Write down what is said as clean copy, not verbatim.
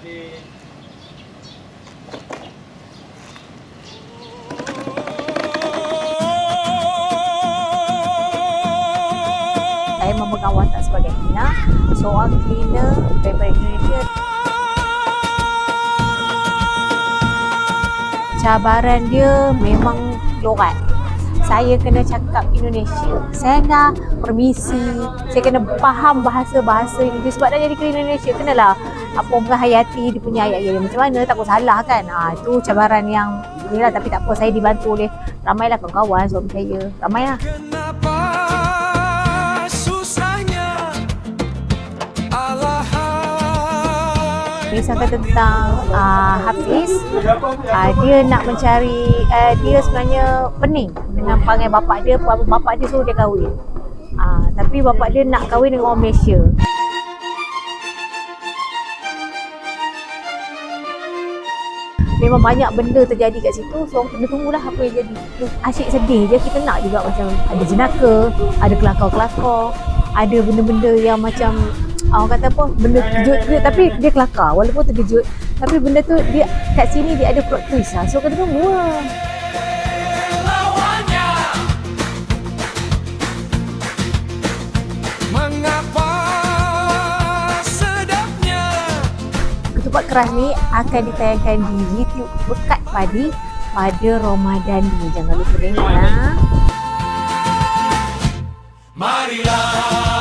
Saya memegang watak sebagai Ina, seorang cleaner daripada Indonesia. Cabaran dia memang lorat. Saya kena cakap Indonesia. Saya nak permisi. Saya kena faham bahasa-bahasa Indonesia. Sebab dah jadi cleaner Indonesia, kenalah apa menghayati dia punya ayat-ayat dia macam mana, takut salah kan. Itu cabaran yang ni lah, tapi tak apa, saya dibantu oleh ramailah kawan-kawan, suami saya. Ramailah. Kisahkan tentang Hafiz. Dia nak mencari, dia sebenarnya pening dengan perangai bapak dia. Bapak dia suruh dia kahwin, tapi bapak dia nak kahwin dengan orang Malaysia. Memang banyak benda terjadi kat situ, so orang kena tunggulah apa yang jadi. Asyik sedih je, kita nak juga macam ada jenaka, ada kelakar-kelakar, ada benda-benda yang macam orang kata apa, benda terkejut dia, tapi dia kelakar walaupun terkejut, tapi benda tu dia kat sini dia ada plot twist lah, so kena tunggu lah. Ketupat Keras ni akan ditayangkan di YouTube Pekat Padi pada Ramadan ni. Jangan lupa tengok lah. Marilah